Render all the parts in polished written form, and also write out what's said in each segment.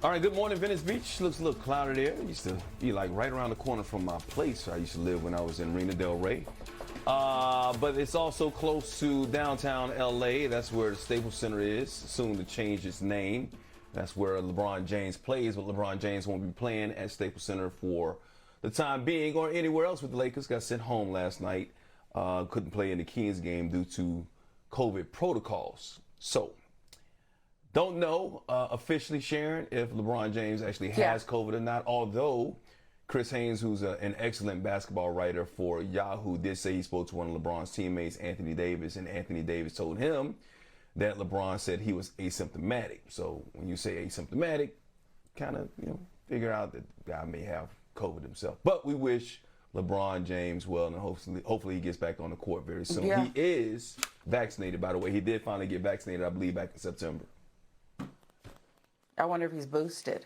All right, good morning, Venice Beach. Looks a little cloudy there. It used to be like right around the corner from my place I used to live when I was in Marina Del Rey. But it's also close to downtown LA. That's where the Staples Center is, soon to change its name. That's where LeBron James plays, but LeBron James won't be playing at Staples Center for the time being or anywhere else with the Lakers. Got sent home last night. Couldn't play in the Kings game due to COVID protocols. So, don't know officially, Sharon, if LeBron James actually has COVID or not, although Chris Haynes, who's an excellent basketball writer for Yahoo, did say he spoke to one of LeBron's teammates, Anthony Davis, and Anthony Davis told him that LeBron said he was asymptomatic. So when you say asymptomatic, kind of, figure out that the guy may have COVID himself. But we wish LeBron James well, and hopefully he gets back on the court very soon. Yeah. He is vaccinated, by the way. He did finally get vaccinated, I believe, back in September. I wonder if he's boosted.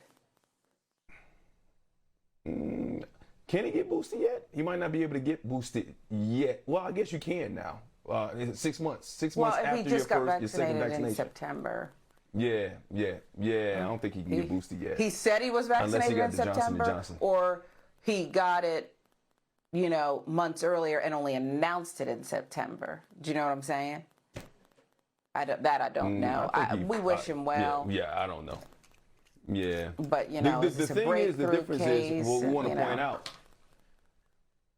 Can he get boosted yet? He might not be able to get boosted yet. Well, I guess you can now. 6 months. 6 months after if he just got your second vaccinated vaccination. in September. Yeah. I don't think he can get boosted yet. He said he was vaccinated in September, Johnson. or he got it, months earlier and only announced it in September. Do you know what I'm saying? I don't know. We wish him well. Yeah, I don't know. Yeah. But, the it's a thing is, the breakthrough difference case, is, what we want to and, point out,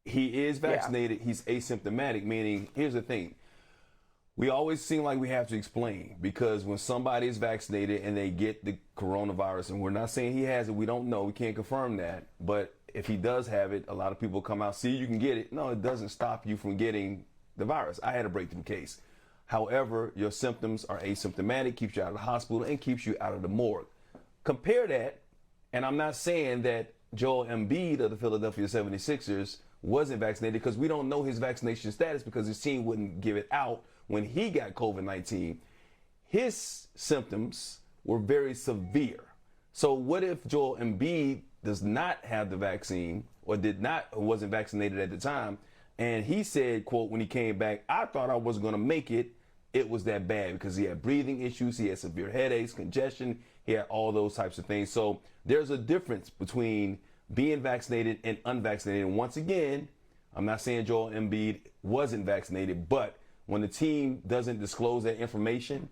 he is vaccinated, he's asymptomatic, meaning, here's the thing. We always seem like we have to explain, because when somebody is vaccinated and they get the coronavirus, and we're not saying he has it, we don't know, we can't confirm that, but if he does have it, a lot of people come out, see, you can get it. No, it doesn't stop you from getting the virus. I had a breakthrough case. However, your symptoms are asymptomatic, keeps you out of the hospital, and keeps you out of the morgue. Compare that, and I'm not saying that Joel Embiid of the Philadelphia 76ers wasn't vaccinated, because we don't know his vaccination status because his team wouldn't give it out when he got COVID-19. His symptoms were very severe. So what if Joel Embiid does not have the vaccine or wasn't vaccinated at the time, and he said, quote, when he came back, I thought I wasn't going to make it. It was that bad because he had breathing issues, he had severe headaches, congestion, he had all those types of things. So there's a difference between being vaccinated and unvaccinated. And once again, I'm not saying Joel Embiid wasn't vaccinated, but when the team doesn't disclose that information,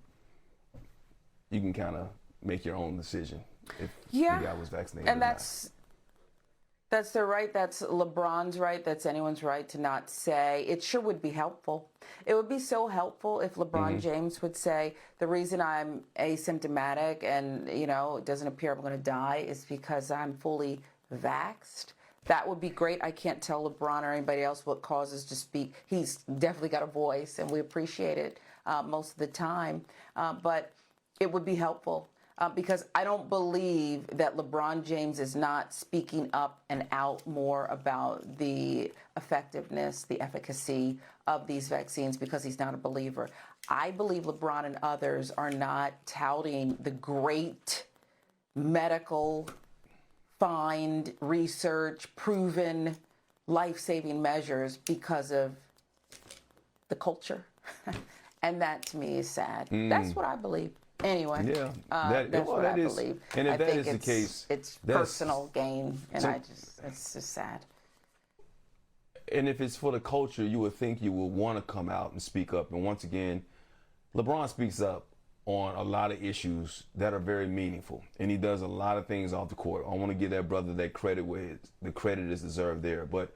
you can kind of make your own decision if the guy was vaccinated and or that's their right. That's LeBron's right. That's anyone's right to not say. It sure would be helpful. It would be so helpful if LeBron James would say, the reason I'm asymptomatic and, it doesn't appear I'm going to die is because I'm fully vaxxed. That would be great. I can't tell LeBron or anybody else what causes to speak. He's definitely got a voice, and we appreciate it most of the time. But it would be helpful. Because I don't believe that LeBron James is not speaking up and out more about the effectiveness, the efficacy of these vaccines, because he's not a believer. I believe LeBron and others are not touting the great medical, find, research, proven, life-saving measures because of the culture. And that, to me, is sad. That's what I believe. Anyway, that's what I believe. And if I that think is the case, it's personal gain, and it's just sad. And if it's for the culture, you would think you would want to come out and speak up. And once again, LeBron speaks up on a lot of issues that are very meaningful, and he does a lot of things off the court. I want to give that brother that credit where the credit is deserved there. But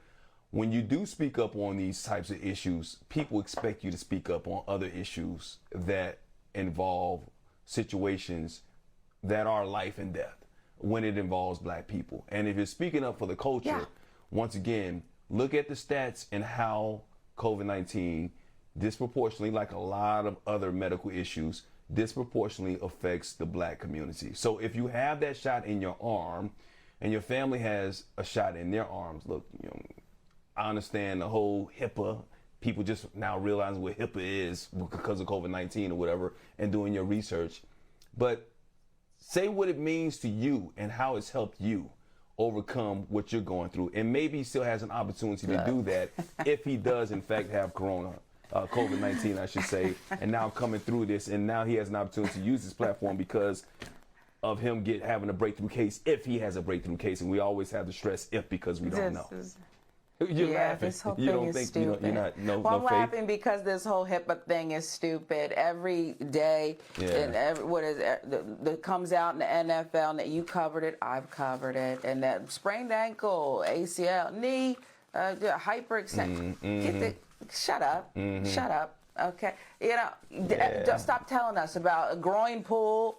when you do speak up on these types of issues, people expect you to speak up on other issues that involve situations that are life and death when it involves black people. And if you're speaking up for the culture, once again, look at the stats and how COVID-19 disproportionately, like a lot of other medical issues, disproportionately affects the black community. So if you have that shot in your arm and your family has a shot in their arms, look, I understand the whole HIPAA. People just now realizing what HIPAA is because of COVID-19 or whatever, and doing your research. But say what it means to you and how it's helped you overcome what you're going through. And maybe he still has an opportunity to do that if he does, in fact, have COVID-19, I should say, and now coming through this. And now he has an opportunity to use this platform because of him having a breakthrough case if he has a breakthrough case, and we always have to stress if because we don't know. You're laughing. This whole You thing don't is think stupid. you're not Well, I'm faith? laughing because this whole HIPAA thing is stupid. Every day, and that comes out in the NFL, and that you covered it, I've covered it, and that sprained ankle, ACL, knee, hyperextension. Shut up. Shut up. Okay, just stop telling us about a groin pull,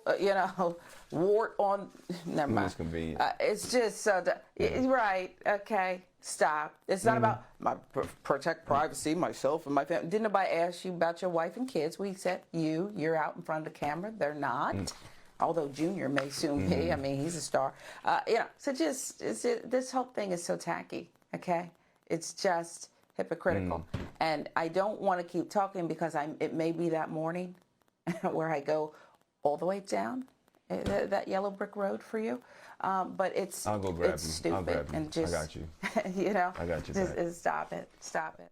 wart on. Never mind. It's convenient. It's just right. Okay, stop. It's not about my protect privacy, myself and my family. Didn't nobody ask you about your wife and kids? We said you're out in front of the camera. They're not. Although Junior may soon be. I mean, he's a star. So this whole thing is so tacky. Okay, it's just hypocritical. And I don't want to keep talking because it may be that morning where I go all the way down that yellow brick road for you. But I'll go grab it's you. stupid. I'll grab you. And just, I got you. I got you back. Stop it. Stop it.